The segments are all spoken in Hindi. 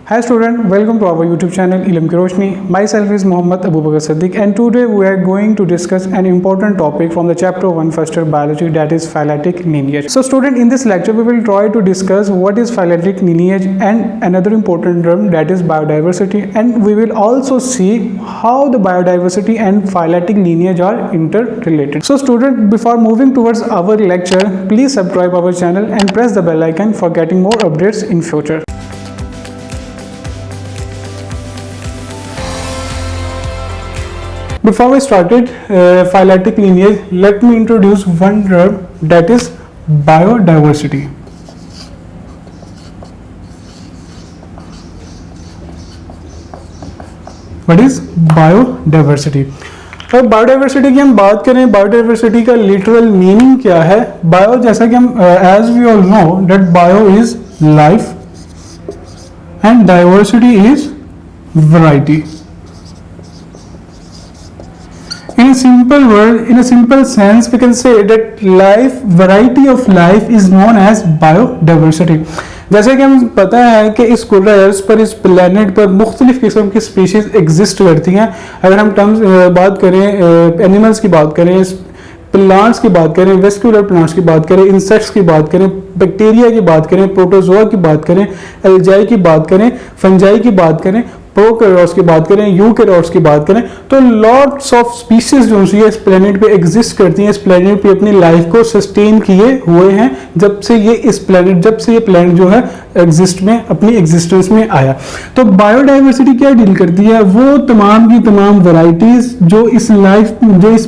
Hi student, welcome to our YouTube channel Ilm Ki Roshni. Myself is Mohammad Abu Bakr Siddiq and today we are going to discuss an important topic from the chapter 1 first year biology, that is phyletic lineage. So student, in this lecture we will try to discuss what is phyletic lineage and another important term, that is biodiversity, and we will also see how the biodiversity and phyletic lineage are interrelated. So student, before moving towards our lecture, please subscribe our channel and press the bell icon for getting more updates in future. Before we started phyletic lineage, let me introduce one term, that is biodiversity. What is biodiversity? अब बायोडाइवर्सिटी की हम बात करें, बायोडाइवर्सिटी का लिटरल मीनिंग क्या है? बायो, जैसा कि हम as we all know that bio is life and diversity is variety. In a simple word, in a simple sense, we can say that life, variety of life is known as biodiversity. जैसे कि हमें पता है कि इस कुर्रास पर, इस प्लेनेट पर मुख्तलिफ किस्म की स्पीशीज एग्जिस्ट करती हैं. अगर हम टर्म्स बात करें, एनिमल्स की बात करें, प्लांट्स की बात करें, वेस्कुलर प्लांट्स की बात करें, इंसेक्ट्स की बात करें, बैक्टीरिया की बात करें, प्रोटोजोआ की बात करें, एल्जाई की बात करें, फंजाई की बात करें, प्रोकैरियोट्स की बात करें, यूकैरियोट्स की बात करें, तो लॉट्स ऑफ स्पीशीज जो है इस प्लेनेट पे एग्जिस्ट करती हैं, इस प्लेनेट पे अपनी लाइफ को सस्टेन किए हुए हैं जब से ये प्लेनेट जो है एग्जिस्ट में, अपनी एग्जिस्टेंस में आया. तो बायोडाइवर्सिटी क्या डील करती है? वो तमाम की तमाम वैरायटीज जो इस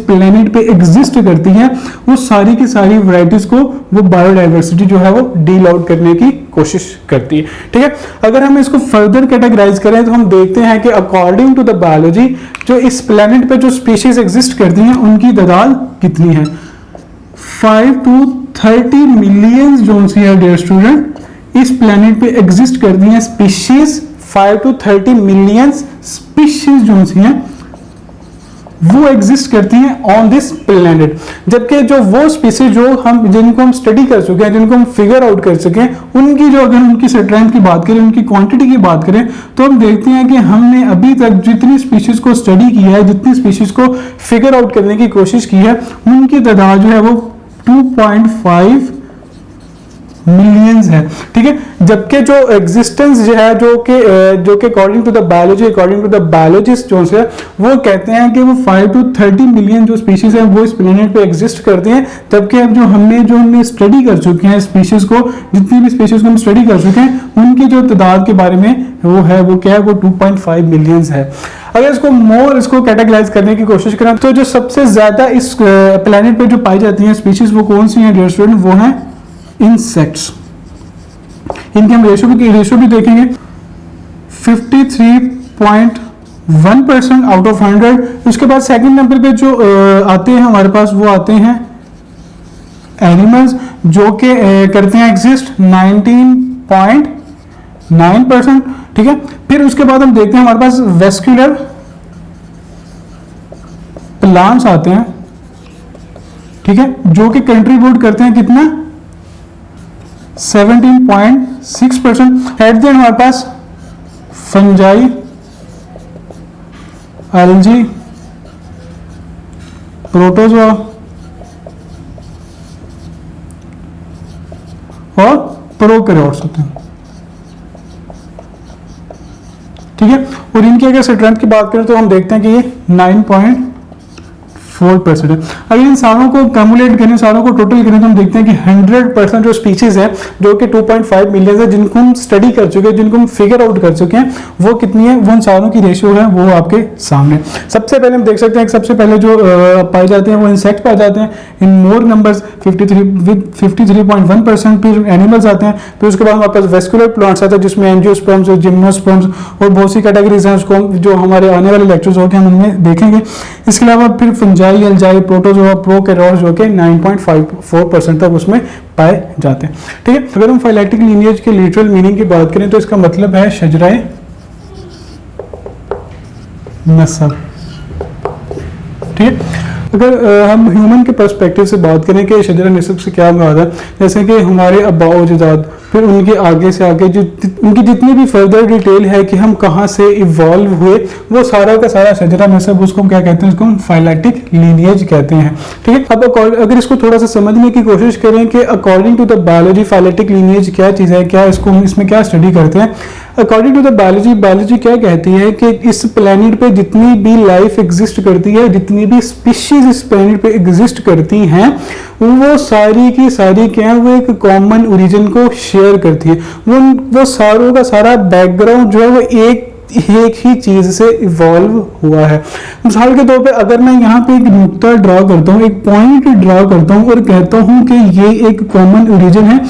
प्लेनेट पे एग्जिस्ट करती हैं, वो सारी की सारी वैरायटीज को वो बायोडाइवर्सिटी जो है वो डील आउट करने की कोशिश करती है. ठीक है, अगर हम इसको फर्दर कैटेगराइज करें तो हम देखते हैं कि अकॉर्डिंग टू द बायोलॉजी जो इस प्लेनेट पे जो स्पीशीज एग्जिस्ट करती हैं उनकी तादाद कितनी है? 5 to 30 मिलियन जो सी है डियर स्टूडेंट, इस प्लेनेट पे एग्जिस्ट करती हैं स्पीशीज. 5 to 30 मिलियन स्पीशीज जो सी हैं वो एग्जिस्ट करती हैं ऑन दिस प्लेनेट. जबकि जो वो स्पीसीज जिनको हम स्टडी कर चुके हैं, जिनको हम फिगर आउट कर चुके हैं, उनकी जो अगर उनकी स्ट्रेंथ की बात करें, उनकी क्वांटिटी की बात करें, तो हम देखते हैं कि हमने अभी तक जितनी स्पीशीज को स्टडी किया है, जितनी स्पीशीज को फिगर आउट करने की कोशिश की है, उनकी तादाद जो है वो 2.5 मिलियंस है. ठीक है, जबकि जो एग्जिस्टेंस जो है जो कि अकॉर्डिंग टू द बायोलॉजिस्ट जो है वो कहते हैं कि वो 5 to 30 मिलियन जो स्पीशीज हैं वो इस प्लेनेट पे एग्जिस्ट करते हैं. जबकि अब हमने स्टडी कर चुके हैं स्पीशीज को, जितनी भी स्पीशीज को हम स्टडी कर चुके हैं, उनकी जो तादाद के बारे में वो क्या है, वो 2.5 मिलियंस है. अगर इसको कैटेगराइज करने की कोशिश करें तो जो सबसे ज्यादा इस प्लेनेट पे जो पाई जाती हैं स्पीशीज वो कौन सी हैं डियर स्टूडेंट? वो हैं इंसेक्ट्स. इनके हम रेशियो भी देखेंगे. 53.1% आउट ऑफ 100. उसके बाद सेकंड नंबर पे जो आते हैं हमारे पास, वो आते हैं एनिमल्स जो कि करते हैं एग्जिस्ट 19.9%. ठीक है, फिर उसके बाद हम देखते हैं हमारे पास वेस्कुलर प्लांट्स आते हैं. ठीक है, जो कि कंट्रीब्यूट करते हैं कितना? 17.6%. एट द एंड हमारे पास फंजाई, एल्जी, प्रोटोजोआ और प्रोकैरियोट्स होते हैं. ठीक है, और इनकी अगर स्ट्रेंथ की बात करें तो हम देखते हैं कि ये 9.4% है. अगर इन सारों को कम्युलेट करें, सारों को टोटल करें तो हम देखते हैं कि 100% जो स्पीशीज है जो कि 2.5 मिलियन है, जिनको हम स्टडी कर चुके हैं, जिनको हम फिगर आउट कर चुके हैं, वो कितनी है, वो उन सारों की रेशियो है वो आपके सामने. सबसे पहले हम देख सकते हैं कि सबसे पहले जो पाए जाते हैं वो इंसेक्ट पाए जाते हैं इन मोर नंबर्स 53.1%. फिर एनिमल्स आते हैं. फिर उसके बाद हमारे पास वेस्कुलर प्लांट्स आते हैं जिसमें एंजियोस्पर्म्स और जिम्नोस्पर्म्स और बहुत सी कैटेगरीज हैं, उसको जो हमारे आने वाले लेक्चर्स होंगे हम उनमें देखेंगे. इसके अलावा फिर फंजाई, एल्जाई, प्रोटोजोआ, प्रोकैरियोट्स जो कि 9.54% तक उसमें पाए जाते हैं. ठीक है, अगर हम फाइलेटिक लीनिएज के लिटरल मीनिंग की बात करें तो इसका मतलब है शजराए नस्ल. ठीक है, अगर हम ह्यूमन के पर्सपेक्टिव से बात करें कि शजरा नस्ब से क्या मुराद है, जैसे कि हमारे आबाओ अजदाद फिर उनके आगे से आगे जो उनकी जितनी भी फर्दर डिटेल है कि हम कहाँ से इवॉल्व हुए, वो सारा का सारा शजरा नसब उसको क्या कहते हैं, उसको हम फाइलेटिक लीनिएज कहते हैं। ठीक है, अब अगर इसको थोड़ा सा समझने की कोशिश करें कि according to the biology phyletic lineage क्या चीज़ है, क्या इसको हम इसमें क्या स्टडी करते हैं। अकॉर्डिंग टू द बायोलॉजी क्या कहती है कि इस प्लेनेट पे जितनी भी लाइफ एग्जिस्ट करती है, जितनी भी स्पीशीज इस प्लेनेट पे एग्जिस्ट करती हैं, वो सारी की सारी क्या है, वो एक कॉमन ओरिजिन को शेयर करती है। वो सारों का सारा बैकग्राउंड जो है वो एक ही चीज से इवॉल्व हुआ है। मिसाल के तौर पे अगर मैं यहाँ पे एक नुक्ता ड्रॉ करता हूँ, एक पॉइंट ड्रॉ करता हूँ और कहता हूँ कि ये एक कॉमन ओरिजिन है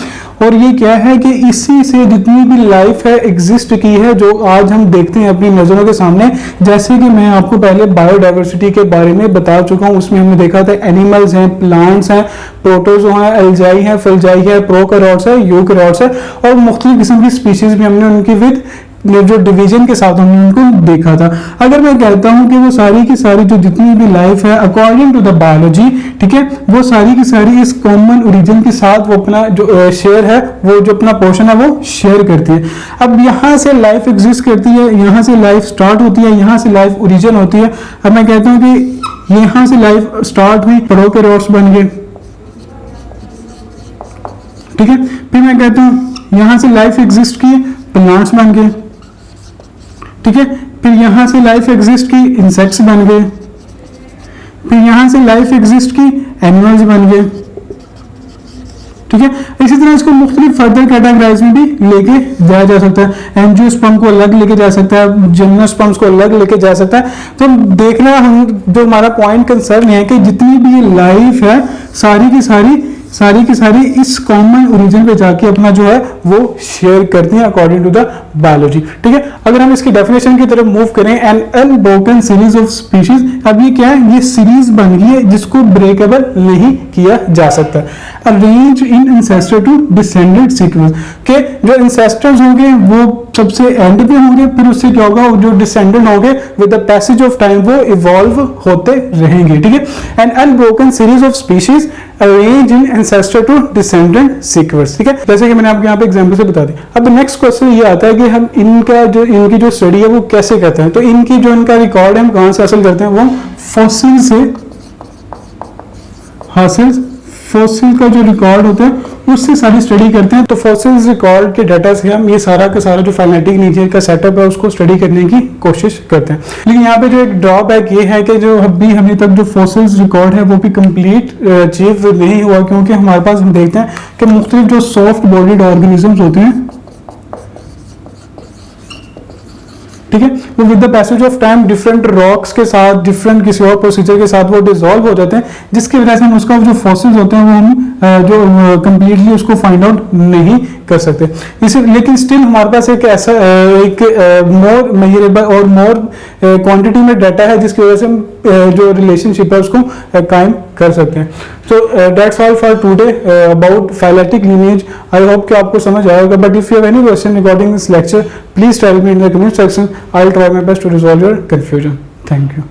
और ये क्या है कि इसी से जितनी भी लाइफ है एग्जिस्ट की है, जो आज हम देखते हैं अपनी नजरों के सामने। जैसे कि मैं आपको पहले बायोडाइवर्सिटी के बारे में बता चुका हूँ, उसमें हमने देखा था एनिमल्स हैं, प्लांट्स हैं, प्रोटोजो हैं, एल्जाई हैं, फल्जाई है, प्रोकैरियोट्स है, यूकैरियोट्स है, और मुख्तलिफ किस्म की स्पीशीज भी हमने उनकी विद जो डिवीजन के साथ हमने उनको देखा था। अगर मैं कहता हूं कि वो सारी की सारी जो जितनी भी लाइफ है अकॉर्डिंग टू द बायोलॉजी, ठीक है, वो सारी की सारी इस कॉमन ओरिजिन के साथ वो अपना जो शेयर है, वो जो अपना पोर्शन है वो शेयर करती है। अब यहाँ से लाइफ एग्जिस्ट करती है, यहाँ से लाइफ स्टार्ट होती है, यहाँ से लाइफ ओरिजिन होती है। अब मैं कहता हूँ कि यहाँ से लाइफ स्टार्ट हुई, प्रोकैरियोट्स बन गए, ठीक है। फिर मैं कहता हूँ यहाँ से लाइफ एग्जिस्ट की, प्लांट्स बन गए, ठीक है। फिर यहां से लाइफ एग्जिस्ट की, इंसेक्ट्स बन गए। फिर यहां से लाइफ एग्जिस्ट की, एनिमल्स बन गए, ठीक है। इसी तरह इसको मुख्तलिफ फर्दर कैटेगराइज में भी लेके जाया जा सकता है। एंजियोस्पर्म को अलग लेके जा सकता है, जिम्नोस्पर्म्स को अलग लेके जा सकता है। तो देखना, हम जो हमारा पॉइंट कंसर्न है कि जितनी भी ये लाइफ है सारी की सारी इस कॉमन ओरिजिन पे जाके अपना जो है वो शेयर करती हैं अकॉर्डिंग टू द बायोलॉजी। ठीक है, अगर हम इसकी डेफिनेशन की तरफ मूव करें, an unbroken series of species. अब ये क्या है, ये सीरीज बन गई है जिसको ब्रेकेबल नहीं किया जा सकता। Arrange in ancestor to descendant sequence, के जो एंसेस्टर्स होंगे वो सबसे एंड पे होंगे, फिर उससे क्या होगा, जो डिसेंडेंट होंगे with the passage of time वो इवॉल्व होते रहेंगे। ठीक है, an unbroken series of species arrange in ancestor to descendant sequence. ठीक है, जैसे कि मैंने आपको यहाँ पे एग्जांपल से बता दी। अब नेक्स्ट क्वेश्चन ये आता है कि हम इनकी जो स्टडी है वो कैसे करते हैं। तो इनका रिकॉर्ड हम कहाँ से हासिल करते हैं, वो फॉसिल से हासिल, फॉसिल का जो रिकॉर्ड होता है उससे सारी स्टडी करते हैं। तो फॉसिल्स रिकॉर्ड के डाटा से हम ये सारा का सारा जो फाइनेटिक नेचर का सेटअप है उसको स्टडी करने की कोशिश करते हैं। लेकिन यहाँ पे जो एक ड्रॉबैक ये है कि जो अभी तक जो फॉसिल्स रिकॉर्ड है वो भी कंप्लीट अचीव नहीं हुआ, क्योंकि हमारे पास हम देखते हैं कि मुख्तलिफ जो सॉफ्ट बॉडीड ऑर्गेनिजम्स होते हैं, ठीक है, वो with the passage of time different rocks के साथ, डिफरेंट किसी और प्रोसीजर के साथ वो डिसॉल्व हो जाते हैं, जिसकी वजह से हम उसका जो फॉसिल्स होते हैं वो हम जो कंप्लीटली उसको फाइंड आउट नहीं कर सकते। इसे लेकिन स्टिल हमारे पास एक ऐसा एक मोर मेजरेबल और मोर क्वांटिटी में डाटा है जिसकी वजह से हम जो रिलेशनशिप है उसको कायम कर सकते हैं। So that's all for today about phyletic lineage. I hope कि आपको समझ आएगा, but if you have any question regarding this lecture please tell me in the comment section. I will try my best to resolve your confusion. Thank you.